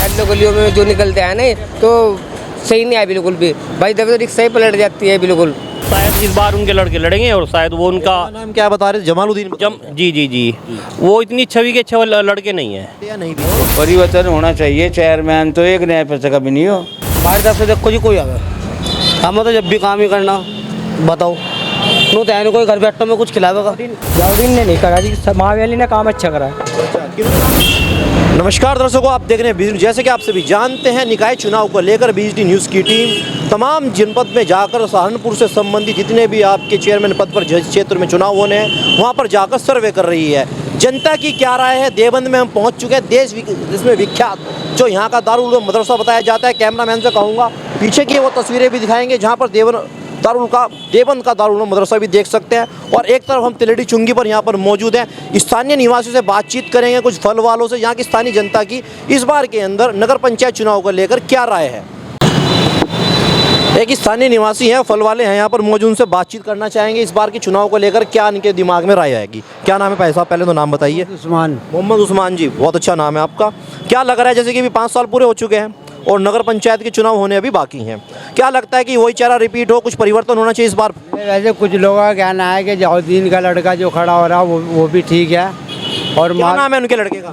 महल्लों गलियों में जो निकलते हैं ना तो सही नहीं है बिल्कुल भी। भाई जब रिक्शा ही पलट जाती है बिल्कुल। शायद इस बार उनके लड़के लड़ेंगे और शायद वो उनका नाम क्या बता रहे थे? जमालुद्दीन जी जी जी वो इतनी छवि के अच्छे लड़के नहीं है। या नहीं भी? परिवर्तन होना चाहिए। चेयरमैन तो एक न्याय पैसे का भी नहीं हो। हमारी तरफ से देखो जी कोई आवे हमें तो जब भी काम ही करना बताओ नो तो कोई घर बैठो में कुछ खिलावेगा। जाउद्दीन ने नहीं करा जी, महावेली ने काम अच्छा करा नमस्कार दर्शकों, आप देख रहे हैं बीजडी। जैसे कि आप सभी जानते हैं, निकाय चुनाव को लेकर बीजडी न्यूज़ की टीम तमाम जनपद में जाकर सहारनपुर से संबंधित जितने भी आपके चेयरमैन पद पर जिस क्षेत्र में चुनाव होने हैं वहां पर जाकर सर्वे कर रही है। जनता की क्या राय है? देवबंद में हम पहुंच चुके हैं। देश जिसमें विख्यात जो यहाँ का दारुल उलूम मदरसा बताया जाता है। कैमरामैन से कहूँगा पीछे की वो तस्वीरें भी दिखाएंगे जहाँ पर देवबंद का दारुल उलूम मदरसा भी देख सकते हैं। और एक तरफ हम तिलेडी चुंगी पर यहाँ पर मौजूद हैं। स्थानीय निवासियों से बातचीत करेंगे, कुछ फल वालों से, यहाँ की स्थानीय जनता की इस बार के अंदर नगर पंचायत चुनाव को लेकर क्या राय है। एक स्थानीय निवासी हैं, फल वाले हैं यहाँ पर मौजूद, उनसे बातचीत करना चाहेंगे। इस बार के चुनाव को लेकर क्या इनके दिमाग में राय आएगी। क्या नाम है भाई साहब? पहले तो नाम बताइए। उस्मान मोहम्मद उस्मान जी, बहुत अच्छा नाम है आपका। क्या लग रहा है, जैसे कि अभी 5 साल पूरे हो चुके हैं और नगर पंचायत के चुनाव होने अभी बाकी हैं, क्या लगता है कि वही चेहरा रिपीट हो, कुछ परिवर्तन होना चाहिए इस बार? वैसे कुछ लोगों का कहना है कि जाउद्दीन का लड़का जो खड़ा हो रहा है वो भी ठीक है। और क्या नाम है उनके लड़के का?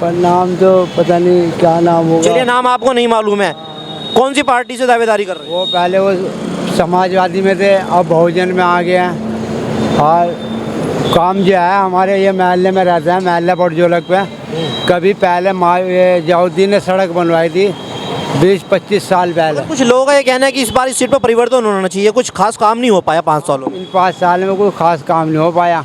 पर नाम तो पता नहीं क्या नाम होगा। चलिए, नाम आपको नहीं मालूम है। कौन सी पार्टी से दावेदारी कर रहे हैं? वो पहले वो समाजवादी में थे, अब बहुजन में आ गए हैं। और काम जो है हमारे ये महल्ले में रहता है, महल्ला बड़जोलक पे। कभी पहले जाउद्दीन ने सड़क बनवाई थी 20-25 साल पहले। कुछ लोगों का ये कहना है कि इस बार इस सीट पर परिवर्तन होना चाहिए, कुछ खास काम नहीं हो पाया 5 सालों में। इन 5 साल में कोई खास काम नहीं हो पाया।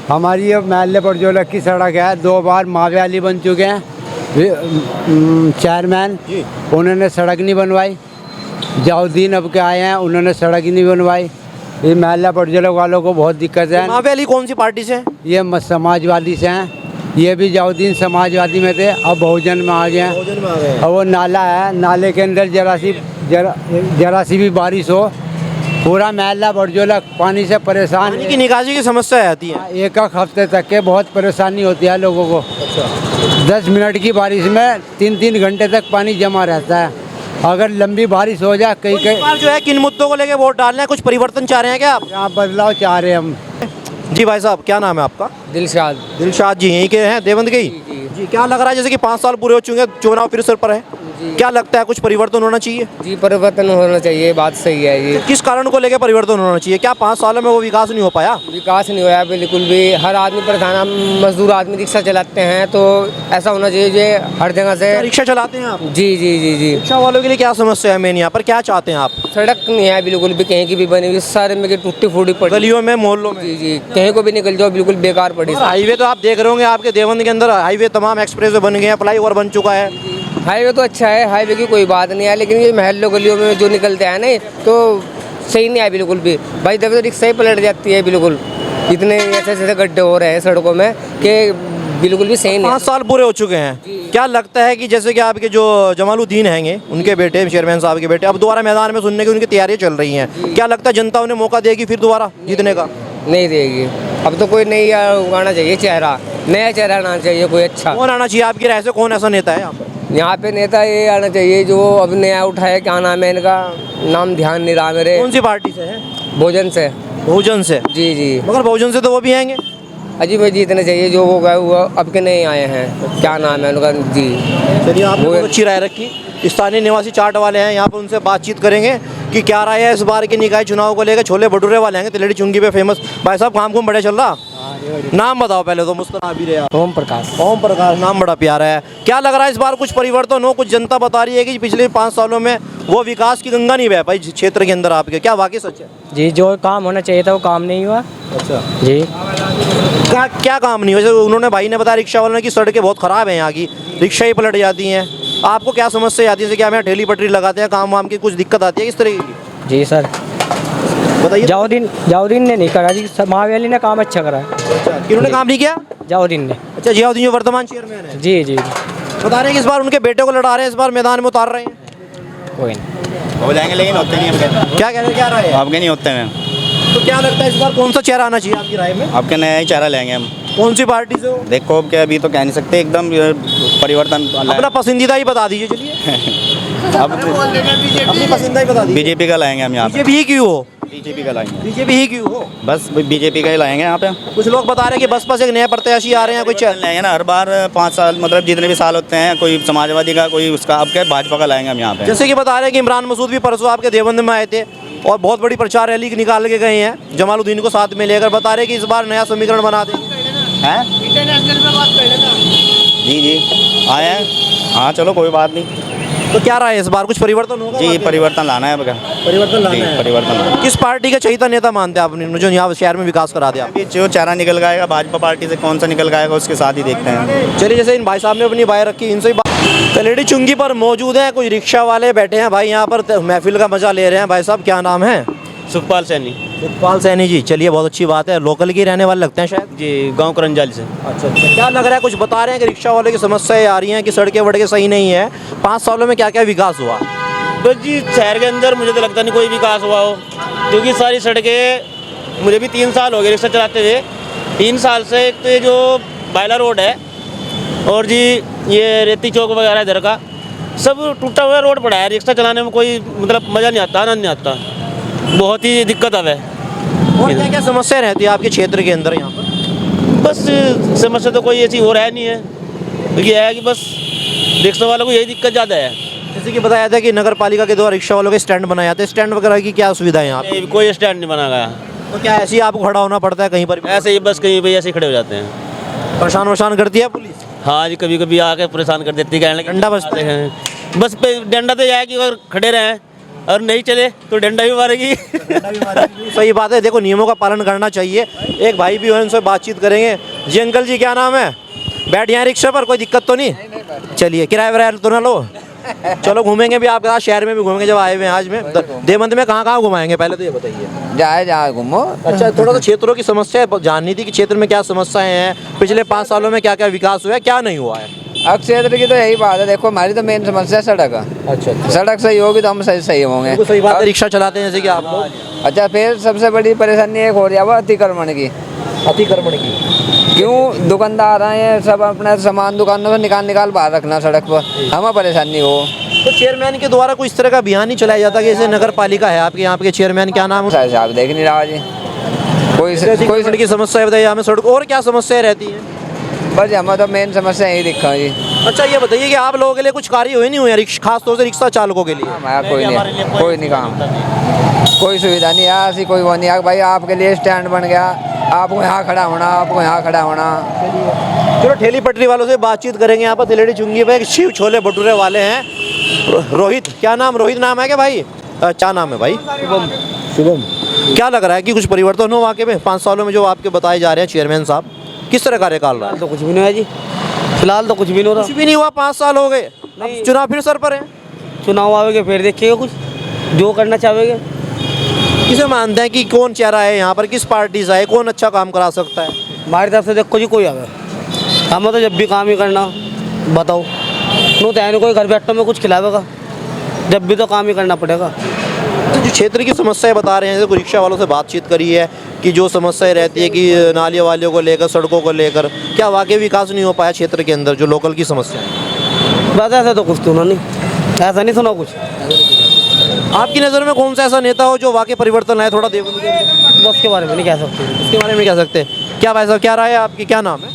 हमारी ये महल्ले बड़जोलक की सड़क है, 2 बार मावेली बन चुके हैं चेयरमैन, उन्होंने सड़क नहीं बनवाई। जाउद्दीन अब के आए हैं, उन्होंने सड़क ही नहीं बनवाई। ये महल्ला बड़जोलक वालों को बहुत दिक्कत है। मावेली कौन सी पार्टी से? ये समाजवादी से हैं। ये भी जाउद्दीन समाजवादी में थे, अब बहुजन में आ गए हैं। और वो नाला है, नाले के अंदर जरा सी भी बारिश हो पूरा महल्ला बड़जोलक पानी से परेशान। पानी की निकासी की समस्या आती है। एक हफ्ते तक के बहुत परेशानी होती है लोगों को। 10 मिनट की बारिश में 3-3 घंटे तक पानी जमा रहता है। अगर लंबी बारिश हो जाए कहीं जो है, किन मुद्दों को लेकर वोट डालना है? कुछ परिवर्तन चाह रहे हैं क्या आप? यहाँ बदलाव चाह रहे हैं हम। जी भाई साहब, क्या नाम है आपका? दिलशाद जी, यहीं के हैं देवबंद के ही? जी, क्या लग रहा है, जैसे कि 5 साल पूरे हो चुके हैं, चुनाव फिर सर पर है, क्या लगता है कुछ परिवर्तन होना चाहिए? जी, परिवर्तन होना चाहिए, बात सही है ये। किस कारण को लेकर परिवर्तन होना चाहिए? क्या 5 सालों में वो विकास नहीं हो पाया? विकास नहीं हुआ बिल्कुल भी। हर आदमी परेशान, मजदूर आदमी रिक्शा चलाते हैं, तो ऐसा होना चाहिए जो हर जगह से। रिक्शा चलाते हैं आप? जी जी जी जी। रिक्शा वालों के लिए क्या समस्या है मेन यहाँ पर? क्या चाहते हैं आप? सड़क नहीं है बिल्कुल भी, कहीं की भी बनी हुई, सारे में टूटी फूटी पड़ी, गलियों में, मोहल्लों में। जी जी, कहीं को भी निकल जाओ बिल्कुल बेकार पड़ी। हाईवे तो आप देख रहे होंगे, आपके देवबंद के अंदर हाईवे तमाम एक्सप्रेस बन गए हैं, फ्लाईओवर बन चुका है। हाईवे तो अच्छा है, हाईवे की कोई बात नहीं है, लेकिन ये महल्लों गलियों में जो निकलते हैं ना तो सही नहीं है बिल्कुल भी। भाई जब रिक्शा ही पलट जाती है बिल्कुल। इतने ऐसे गड्ढे हो रहे हैं सड़कों में कि बिल्कुल भी सही नहीं। 5 साल पूरे हो चुके हैं। क्या लगता है कि जैसे कि आपके जो जमालुद्दीन हैं, उनके बेटे, चेयरमैन साहब के बेटे, अब दोबारा मैदान में सुनने की उनकी तैयारियां चल रही हैं, क्या लगता है जनता उन्हें मौका देगी फिर दोबारा जीतने का? नहीं देगी। अब तो कोई नई आना चाहिए चेहरा, नया चेहरा आना चाहिए कोई अच्छा। कौन आना चाहिए आपकी राय से? कौन ऐसा नेता है यहाँ पर? यहाँ पे नेता ये आना चाहिए जो अब नया उठा है, क्या नाम है इनका, नाम ध्यान नहीं रहा मेरे। कौन सी पार्टी से है? बहुजन से। बहुजन से? जी जी। मगर बहुजन से तो वो भी आएंगे। अजी भाई जीतने चाहिए, जो वो गए हुआ अब के नहीं आए हैं, क्या नाम है उनका? जी चलिए, आपने बहुत अच्छी राय रखी। स्थानीय निवासी चाट वाले हैं यहाँ पर, उनसे बातचीत करेंगे कि क्या राय है इस बार के निकाय चुनाव को लेकर। छोले भटूरे वाले हैं तिलेडी चुंगी पे फेमस। भाई साहब, काम कुम बढ़िया चल रहा? नाम बताओ पहले तो। मुस्कुरा भी रहे आप। ओम प्रकाश। ओम प्रकाश, नाम बड़ा प्यारा है। क्या लग रहा है इस बार कुछ परिवर्तन हो? कुछ जनता बता रही है कि पिछले 5 सालों में वो विकास की गंगा नहीं बह पाई क्षेत्र के अंदर आपके, क्या वाकई सच है? जी, जो काम होना चाहिए था वो काम नहीं हुआ। अच्छा जी। क्या काम नहीं हुआ? जैसे उन्होंने, भाई ने बताया रिक्शा वालों ने, कि सड़कें बहुत ख़राब हैं यहाँ की, रिक्शा ही पलट जाती हैं। आपको क्या समस्या आती है? जैसे कि हम यहाँ ठेली पटरी लगाते हैं, काम वाम की कुछ दिक्कत आती है किस तरह की? जी सर, बताइए। जाउद्दीन ने नहीं करा जी, महावेली ने काम अच्छा करा। किन्होंने काम नहीं किया? जाउद्दीन ने। अच्छा, जियाउद्दीन जो वर्तमान चेयरमैन है। जी जी। बता रहे हैं कि इस बार उनके बेटे को लड़ा रहे हैं, इस बार मैदान में उतार रहे हैं। कोई नहीं हो जाएंगे लेकिन होते नहीं। क्या कह रहे हैं, क्या रहा है? आपके नहीं होते हैं। तो क्या लगता है इस बार कौन सा चेहरा आना चाहिए आपकी राय में? आपके नया ही चेहरा लेंगे हम। कौन सी पार्टी से हो? देखो अब क्या अभी तो कह नहीं सकते, एकदम परिवर्तन अपना पसंदीदा ही बता दीजिए चलिए। अब अपनी पसंदीदा ही बता दीजिए। बीजेपी का लाएंगे हम यहाँ पे। बीजेपी ही क्यों हो? बीजेपी का लाएंगे, बीजेपी ही क्यों हो? बस बीजेपी का ही लाएंगे यहाँ पे। कुछ लोग बता रहे हैं कि बसपा से एक नए प्रत्याशी आ रहे हैं, कुछ लाएंगे ना हर बार 5 साल, मतलब जितने भी साल होते हैं, कोई समाजवादी का कोई उसका, अब क्या भाजपा का लाएंगे हम यहाँ पे। जैसे कि बता रहे हैं कि इमरान मसूद भी परसों आपके देवबंद में आए थे और बहुत बड़ी प्रचार रैली निकाल के गए हैं जमालुद्दीन को साथ में लेकर। बता रहे हैं कि इस बार नया समीकरण बना देंगे। हैं? जी जी आए हैं, हाँ चलो कोई बात नहीं। तो क्या रहा है इस बार कुछ परिवर्तन होगा? जी परिवर्तन लाना है अब क्या। परिवर्तन जी परिवर्तन लाना है। किस पार्टी के चहिता नेता मानते हैं आपने जो यहाँ शहर में विकास करा दिया? अभी जो चेहरा निकल गएगा भाजपा पार्टी से, कौन सा निकल गएगा उसके साथ ही देखते हैं। चलिए, जैसे इन भाई साहब ने अपनी बात रखी, इनसे ही बात। लेडी चुंगी पर मौजूद है, कुछ रिक्शा वाले बैठे हैं भाई यहाँ पर, महफिल का मजा ले रहे हैं। भाई साहब क्या नाम है? सुखपाल सैनी सुखपाल सैनी जी, चलिए बहुत अच्छी बात है। लोकल के रहने वाले लगते हैं शायद। जी, गांव करंजाली से। अच्छा, क्या लग रहा है? कुछ बता रहे हैं कि रिक्शा वाले की समस्याएं आ रही हैं कि सड़कें वड़कें सही नहीं है। 5 सालों में क्या क्या विकास हुआ? बस जी शहर के अंदर मुझे तो लगता नहीं कोई विकास हुआ हो, क्योंकि सारी सड़कें, मुझे भी 3 साल हो गए रिक्शा चलाते हुए। 3 साल से एक तो ये जो बायला रोड है और जी ये रेती चौक वगैरह इधर का सब टूटा हुआ रोड पड़ा है। रिक्शा चलाने में कोई मतलब मज़ा नहीं आता, आनंद नहीं आता, बहुत ही दिक्कत आवे। और क्या क्या समस्या रहती है आपके क्षेत्र के अंदर यहाँ पर? बस समस्या तो कोई ऐसी हो रहा नहीं है, ये है कि बस रिक्शा वालों को यही दिक्कत ज़्यादा है। जैसे कि बताया था कि नगर पालिका के द्वारा रिक्शा वालों के स्टैंड बनाए जाते हैं, स्टैंड वगैरह की क्या सुविधा है यहाँ पे? नहीं, कोई स्टैंड नहीं बना गया। तो क्या ऐसे ही आपको खड़ा होना पड़ता है कहीं पर भी? ऐसे ही बस कहीं पे ऐसे ही खड़े हो जाते हैं। परेशान वरेशान करती है पुलिस? हाँ जी, कभी कभी आके परेशान कर देती है, कहने लगे डंडा बजता हैं। बस पे डंडा तो जाए कि अगर खड़े रहें और नहीं चले तो डंडा भी मारेगी। सही बात है, देखो नियमों का पालन करना चाहिए। एक भाई भी हो, उनसे बातचीत करेंगे। जी अंकल जी, क्या नाम है? बैठ जाए रिक्शा पर, कोई दिक्कत तो नहीं? चलिए, किराया वराया तो ना लो। चलो घूमेंगे भी आपके साथ, शहर में भी घूमेंगे जब आए हुए हैं आज में। देवबंद में कहाँ कहाँ घुमाएंगे पहले तो ये बताइए। जाए जहाँ घूमो। अच्छा, थोड़ा सा क्षेत्रों की समस्या जाननी थी कि क्षेत्र में क्या समस्याएं हैं, पिछले 5 सालों में क्या क्या विकास हुआ है, क्या नहीं हुआ है? अब क्षेत्र की तो यही बात है, देखो हमारी तो मेन समस्या है सड़क। अच्छा, सड़क सही होगी तो हम सही होंगे। बिल्कुल सही बात है। रिक्शा चलाते हैं जैसे कि आप लोग। अच्छा, फिर सबसे बड़ी परेशानी एक हो रही है वो अतिक्रमण की। अतिक्रमण की क्यों? दुकानदार हैं सब अपना सामान दुकानों से निकाल बाहर रखना सड़क पर, हमें परेशानी हो। तो चेयरमैन के द्वारा कोई इस तरह का अभियान नहीं चलाया जाता कि जैसे नगर पालिका है आपके यहाँ पे चेयरमैन क्या नाम है? साहब देख नहीं रहा जी, कोई सड़क की समस्या बताइए हमें। सड़क और क्या समस्याएं रहती है? बस हमें तो मेन समस्या यही दिखा जी। अच्छा, ये बताइए कि आप लोगों के लिए कुछ कार्य हुए नहीं हुए, खास तौर से रिक्शा चालकों के लिए? हमारा कोई नहीं काम, कोई सुविधा नहीं है ऐसी, कोई वो नहीं है भाई आपके लिए स्टैंड बन गया, आपको यहाँ खड़ा होना, आपको यहाँ खड़ा होना। चलो ठेली पटरी वालों से बातचीत करेंगे। यहाँ पर दिलेड़ी चुंगी पे एक शिव छोले भटूरे वाले हैं, रोहित। क्या नाम? रोहित नाम है क्या भाई? क्या नाम है भाई? शुभम। क्या लग रहा है कि कुछ परिवर्तन हो वाकई में 5 सालों में जो आपके बताए जा रहे हैं चेयरमैन साहब? किस तरह कार्यकाल रहा है? तो कुछ भी नहीं है जी, फिलहाल तो कुछ भी नहीं हो रहा। कुछ भी नहीं हुआ, 5 साल हो गए। अब चुनाव फिर सर पर है। चुनाव आवेंगे फिर देखिएगा कुछ जो करना चाहेंगे। किसे मानते हैं कि कौन चेहरा है यहाँ पर, किस पार्टी से है, कौन अच्छा काम करा सकता है? हमारी तरफ से देखो जी कोई आवे, हमें तो जब भी काम ही करना, बताओ नो तो कोई घर बैठने में कुछ खिलावेगा, जब भी तो काम ही करना पड़ेगा। तो जो क्षेत्र की समस्याएं बता रहे हैं, जैसे रिक्शा वालों से बातचीत करी है कि जो समस्याएं रहती है कि नालियों वालियों को लेकर, सड़कों को लेकर, क्या वाकई विकास नहीं हो पाया क्षेत्र के अंदर जो लोकल की समस्या है? बस ऐसा तो कुछ सुना नहीं, ऐसा नहीं सुना कुछ। आपकी नज़र में कौन सा ऐसा नेता हो जो वाकई परिवर्तन लाए? थोड़ा देवबंद के अंदर बस के बारे में नहीं कह सकते। इसके बारे में कह सकते? क्या भाई साहब, क्या राय है आपकी? क्या नाम है?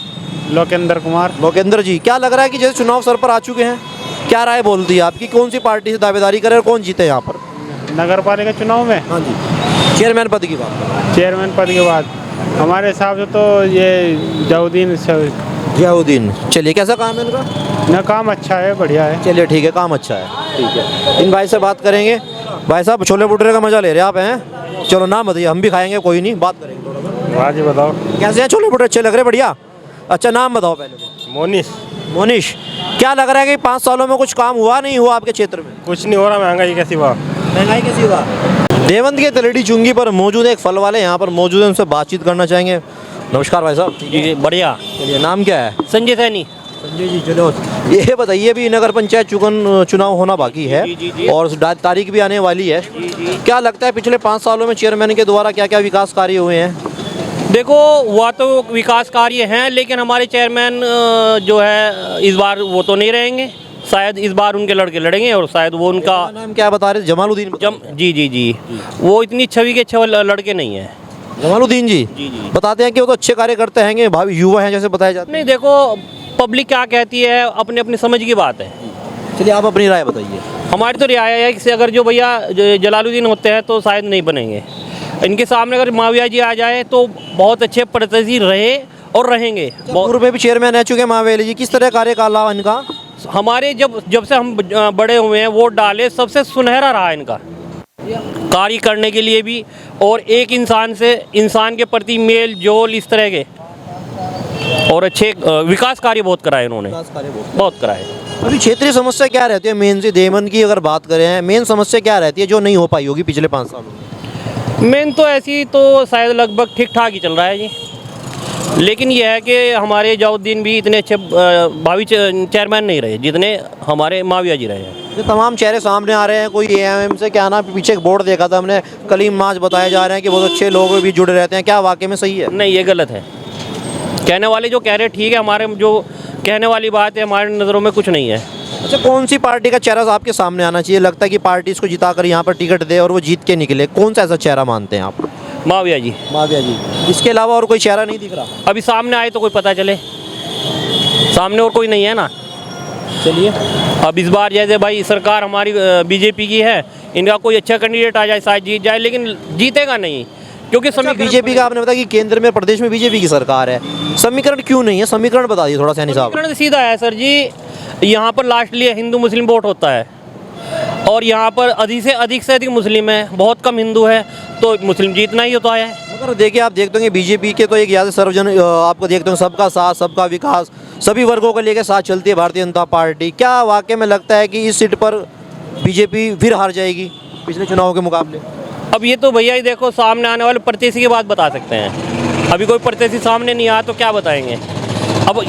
लोकेंद्र कुमार। लोकेंद्र जी, क्या लग रहा है कि जैसे चुनाव सर पर आ चुके हैं, क्या राय बोलती है आपकी? कौन सी पार्टी से दावेदारी करे और कौन जीते यहाँ पर? नगर पालिका चुनाव में हाँ जी, चेयरमैन पद की बात। चेयरमैन पद के बाद हमारे हिसाब से तो ये जहुद्दीन जियाउद्दीन। चलिए, कैसा काम है इनका? ना काम अच्छा है, बढ़िया है। चलिए ठीक है, काम अच्छा है, ठीक है। इन भाई से बात करेंगे। भाई साहब, छोले भटूरे का मजा ले रहे हैं आप हैं? चलो नाम बताइए, हम भी खाएंगे, कोई नहीं, बात करेंगे थोड़ा। हाँ जी, बताओ। कैसे हैं छोले भटूरे? अच्छे लग रहे, बढ़िया। अच्छा, नाम बताओ पहले। मोनिश। मोनिश, क्या लग रहा है कि 5 सालों में कुछ काम हुआ नहीं हुआ आपके क्षेत्र में? कुछ नहीं हो रहा, महंगाई कैसी हुआ? महंगाई कैसी हुआ? देवबंद के तलेडी चुंगी पर मौजूद है, एक फल वाले यहाँ पर मौजूद है, उनसे बातचीत करना चाहेंगे। नमस्कार भाई साहब। जी बढ़िया। चलिए, नाम क्या है? संजय सैनी। संजय जी चलो, ये बताइए अभी नगर पंचायत चुनाव होना बाकी है और तारीख भी आने वाली है। क्या लगता है पिछले 5 सालों में चेयरमैन के द्वारा क्या क्या विकास कार्य हुए हैं? देखो वह तो विकास कार्य हैं, लेकिन हमारे चेयरमैन जो है इस बार वो तो नहीं रहेंगे। शायद इस बार उनके लड़के लड़ेंगे और शायद वो उनका नाम क्या बता रहे थे? जमालुद्दीन जी वो इतनी छवि के अच्छे लड़के नहीं हैं। जमालुद्दीन जी बताते हैं कि वो तो अच्छे कार्य करते हैं, भावी युवा हैं जैसे बताया जाता है। नहीं देखो पब्लिक क्या कहती है, अपने अपनी समझ की बात है। चलिए आप अपनी राय बताइए। हमारी तो राय है कि अगर जो भैया जलालुद्दीन होते हैं तो शायद नहीं बनेंगे। इनके सामने अगर माविया जी आ जाए तो बहुत अच्छे प्रत्याशी रहे और रहेंगे। पूर्व में भी चेयरमैन रह चुके हैं मावेली जी, किस तरह कार्यकाल रहा इनका? हमारे जब से हम बड़े हुए हैं वोट डाले, सबसे सुनहरा रहा इनका कार्य करने के लिए भी, और एक इंसान के प्रति मेल जोल इस तरह के, और अच्छे विकास कार्य बहुत कराए इन्होंने, बहुत कराए। अभी क्षेत्रीय समस्या क्या रहती है मेन से? देवन की अगर बात करें, मेन समस्या क्या रहती है जो नहीं हो पाई होगी पिछले 5 सालों में? मेन तो ऐसी तो शायद लगभग ठीक ठाक ही चल रहा है जी, लेकिन यह है कि हमारे जलालुद्दीन भी इतने अच्छे भावी चेयरमैन नहीं रहे जितने हमारे माविया जी रहे हैं। ये तमाम चेहरे सामने आ रहे हैं। कोई एएमएम से क्या ना, पीछे एक बोर्ड देखा था हमने, कलीम माज बताए जा रहे हैं कि बहुत अच्छे लोग भी जुड़े रहते हैं, क्या वाकई में सही है? नहीं, ये गलत है। कहने वाले जो कह रहे ठीक है, हमारे जो कहने वाली बात है हमारी नज़रों में कुछ नहीं है। अच्छा, कौन सी पार्टी का चेहरा आपके सामने आना चाहिए? लगता है कि पार्टी इसको जिताकर यहाँ पर टिकट दे और वो जीत के निकले, कौन सा ऐसा चेहरा मानते हैं आप? माविया जी। माविया जी, इसके अलावा और कोई चेहरा नहीं दिख रहा? अभी सामने आए तो कोई पता चले, सामने और कोई नहीं है ना। चलिए, अब इस बार जैसे भाई सरकार हमारी बीजेपी की है, इनका कोई अच्छा कैंडिडेट आ जाए शायद जीत जाए, लेकिन जीतेगा नहीं क्योंकि बीजेपी का आपने बताया कि केंद्र में प्रदेश में बीजेपी की सरकार है, समीकरण क्यों नहीं है? समीकरण बता दीजिए थोड़ा सा साहब। समीकरण सीधा है सर जी, यहाँ पर लास्टली हिंदू मुस्लिम वोट होता है और यहाँ पर अधिक से अधिक मुस्लिम है, बहुत कम हिंदू है, तो मुस्लिम जीतना ही होता है। मगर देखिए, आप देखते होंगे बीजेपी के तो एक याद सर्वजन आपको देखते होंगे, सबका साथ सबका विकास, सभी वर्गों को लेकर साथ चलती है भारतीय जनता पार्टी। क्या वाकई में लगता है कि इस सीट पर बीजेपी फिर हार जाएगी पिछले चुनाव के मुकाबले? अब ये तो भैया ही देखो, सामने आने वाले प्रत्याशी की बात बता सकते हैं। अभी कोई प्रत्याशी सामने नहीं आया तो क्या बताएंगे? अब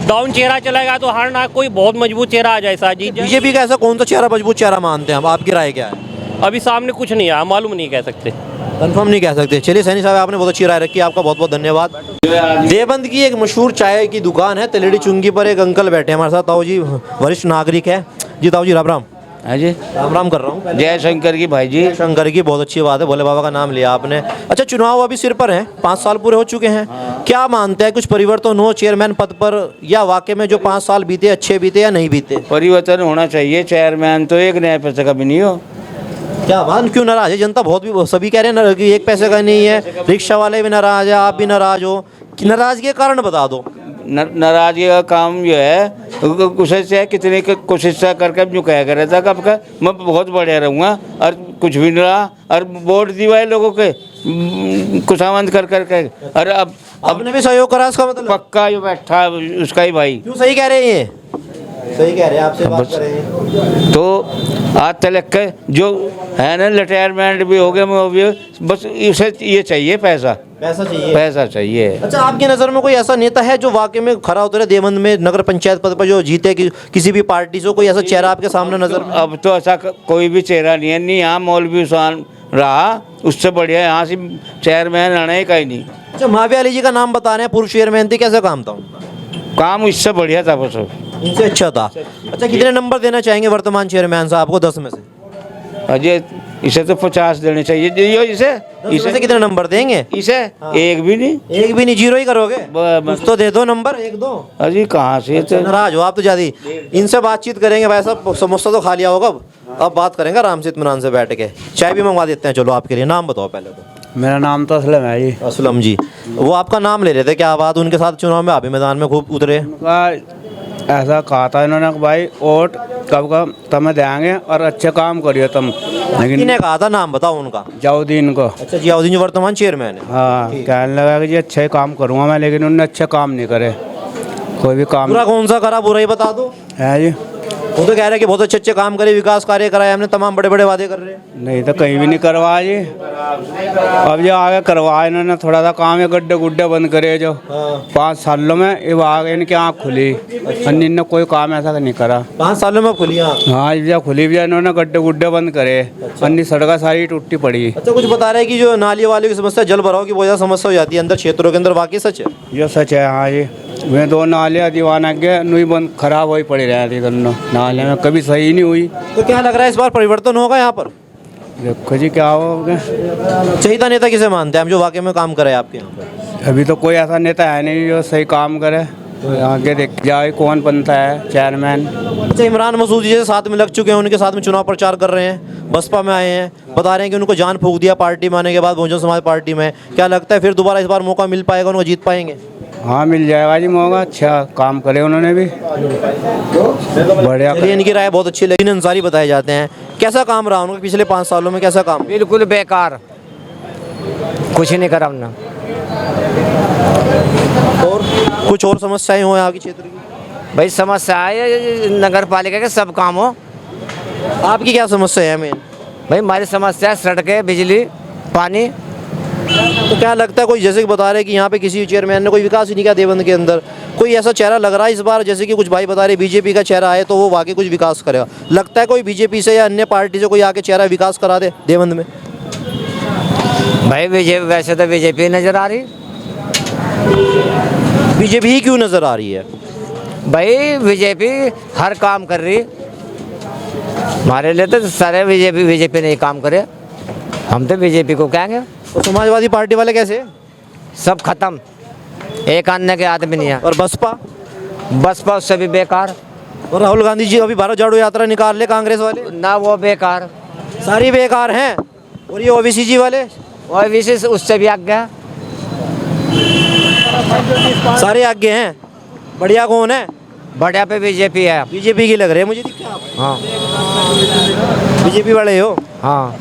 डाउन चेहरा चलेगा तो हारना, कोई बहुत मजबूत चेहरा आ जाए शायद जीत जाए। बीजेपी का ऐसा कौन सा चेहरा मजबूत चेहरा मानते हैं आप? आपकी राय क्या है? अभी सामने कुछ नहीं आया, मालूम नहीं कह सकते, कंफर्म नहीं कह सकते। चलिए सैनी साहब, आपने बहुत अच्छी राय रखी, आपका बहुत बहुत धन्यवाद। देवबंद की एक मशहूर चाय की दुकान है, तलेड़ी चुंगी पर एक अंकल बैठे हैं हमारे साथ। ताऊ जी वरिष्ठ नागरिक है जी। ताऊ जी राम राम। हाँ जी, राम राम कर रहा हूँ। जय शंकर की भाई जी। शंकर की, बहुत अच्छी बात है, भोले बाबा का नाम लिया आपने। अच्छा, चुनाव अभी सिर पर है, 5 साल पूरे हो चुके हैं। क्या मानते हैं, कुछ परिवर्तन हो चेयरमैन पद पर, या वाकई में जो 5 साल बीते अच्छे बीते या नहीं बीते? परिवर्तन होना चाहिए, चेयरमैन तो 1 नया पैसे का भी नहीं हो। क्या बात, क्यों नाराज है जनता? बहुत भी सभी कह रहे हैं कि 1 पैसे का नहीं है, रिक्शा वाले भी नाराज है, आप भी नाराज हो। नाराजगी के कारण बता दो। नाराजगी का काम जो है कोशिश है, कितने कोशिश करके जो कह कर रहता कब का मैं बहुत बढ़िया रहूँगा, और कुछ भी नहीं रहा, और वोट दिवाए लोगों के खुशामंद कर करके, और अब आपने भी सहयोग करा इसका मतलब? पक्का जो बैठा उसका ही भाई। क्यों सही कह रहे हैं? ये सही कह रहे हैं, आपसे बात कर रहे हैं। तो आज तक के जो है ना, रिटायरमेंट भी हो गया, वो भी, बस इसे ये चाहिए, पैसा चाहिए, पैसा चाहिए। अच्छा, आपकी नज़र में कोई ऐसा नेता है जो वाकई में खरा उतरे देवबंद में नगर पंचायत पद पर, जो जीते किसी भी पार्टी से? कोई ऐसा चेहरा आपके सामने नजर में? अब तो ऐसा कोई भी चेहरा नहीं है, नहीं यहाँ मौलवी हुसैन रहा, उससे बढ़िया यहाँ से चेयरमैन आना ही कहीं नहीं। अच्छा, माविया अली जी का नाम बता रहे हैं, पूर्व चेयरमैन थे, कैसा काम था उनका? काम इससे बढ़िया था, बस इनसे अच्छा था। अच्छा, कितने नंबर देना चाहेंगे वर्तमान चेयरमैन साहब को 10 में से? अजय, इसे तो 50 देने चाहिए। इसे कितने नंबर देंगे? इसे एक भी नहीं, 0 ही करोगे? कुछ तो दे दो नंबर, 1-2। अजी कहाँ से? नाराज हो आप तो ज्यादा। इनसे बातचीत करेंगे भाई साहब, समोसा तो खा लिया होगा, अब बात करेंगे आराम से इत्मीनान से बैठ के। चाय भी मंगवा देते हैं, चलो आपके लिए। नाम बताओ पहले तो। मेरा नाम तो असलम है जी। असलम जी, वो आपका नाम ले रहे थे, क्या बात? उनके साथ चुनाव में आप भी मैदान में खूब उतरे? ऐसा कहा था इन्होंने कि भाई वोट कब तुम्हें देंगे और अच्छे काम करिए तुम, लेकिन किसने कहा था? नाम बताओ उनका। जलालुद्दीन को। अच्छा, जलालुद्दीन जो वर्तमान चेयरमैन है। हाँ, कहने लगा कि जी अच्छे काम करूँगा मैं, लेकिन उन्होंने अच्छे काम नहीं करे, कोई भी काम। बुरा कौन सा करा? बुरा ही बता दो। है जी, वो तो कह रहे हैं कि बहुत अच्छे अच्छे काम करे, विकास कार्य कराए हमने, तमाम बड़े बड़े वादे कर रहे हैं। नहीं तो कहीं भी नहीं करवाया जी। अब जो आगे करवाया इन्होंने, थोड़ा सा काम है, गड्ढे गुड्ढे बंद करे जो 5 सालों में, ये आगे इनकी आँख खुली। अन्य ने कोई काम ऐसा नहीं करा 5 सालों में खुली आँख। हाँ, ये खुली भी है, इन्होंने गड्ढे गुड्ढे बंद करे। अन्य सड़कें सारी टूटी पड़ी। अच्छा, कुछ बता रहे हैं कि जो नाली वाली की समस्या, जल भराव की बहुत ज़्यादा समस्या हो जाती है अंदर क्षेत्रों के अंदर, वाकई सच है? ये सच है। हाँ जी, वे 2 नालियाँ दीवाना के नुई बंद खराब हो ही पड़ी रही थी, दोनों नालियाँ में कभी सही नहीं हुई। तो क्या लग रहा है इस बार परिवर्तन होगा यहाँ पर? देखो जी क्या होगा। चहिता नेता किसे मानते हैं आप, जो वाकई में काम करे आपके यहाँ पर? अभी तो कोई ऐसा नेता है नहीं जो सही काम करे। आगे देख जाए कौन बनता है चेयरमैन। अच्छा, इमरान मसूद जी साथ में लग चुके हैं, उनके साथ में चुनाव प्रचार कर रहे हैं, बसपा में आए हैं, बता रहे हैं कि उनको जान फूंक दिया पार्टी में आने के बाद, बहुजन समाज पार्टी में। क्या लगता है फिर दोबारा इस बार मौका मिल पाएगा, उनको जीत पाएंगे? हाँ, मिल जाएगा जी मौका। अच्छा काम करे उन्होंने भी, बढ़िया। चलिए, इनकी राय बहुत अच्छी लगी। अंसारी बताए जाते हैं, कैसा काम रहा उनका पिछले 5 सालों में, कैसा काम? बिल्कुल बेकार, कुछ नहीं करा हमने। और कुछ और समस्याएं हो यहाँ के क्षेत्र की? भाई समस्या है नगर पालिका के सब काम हो। आपकी क्या समस्या है मेन? भाई हमारी समस्या है सड़कें, बिजली, पानी। तो क्या लगता है, कोई जैसे कि बता रहे हैं कि यहाँ पे किसी चेयरमैन ने कोई विकास ही नहीं किया देवबंद के अंदर, कोई ऐसा चेहरा लग रहा है इस बार, जैसे कि कुछ भाई बता रहे बीजेपी का चेहरा आए तो वो वाकई कुछ विकास करेगा? लगता है कोई बीजेपी से या अन्य पार्टी से कोई आके चेहरा विकास करा दे देवबंद में? भाई बीजेपी, वैसे तो बीजेपी नजर आ रही। बीजेपी ही क्यों नजर आ रही है? भाई बीजेपी हर काम कर रही, हमारे लिए तो सारे बीजेपी नहीं काम करे, हम तो बीजेपी को कहेंगे। तो समाजवादी पार्टी वाले कैसे? सब खत्म, एक आने के आदमी नहीं है। और बसपा? बसपा उससे भी बेकार। और राहुल गांधी जी अभी भारत जोड़ो यात्रा निकाल ले कांग्रेस वाले, ना वो बेकार, सारी बेकार हैं। और ये ओबीसी जी वाले, और विशेष उससे भी आगे, सारे आगे हैं। बढ़िया कौन है? बढ़िया पे बीजेपी है। बीजेपी की लग रही है मुझे, दिखा आप हाँ बीजेपी वाले हो? हाँ।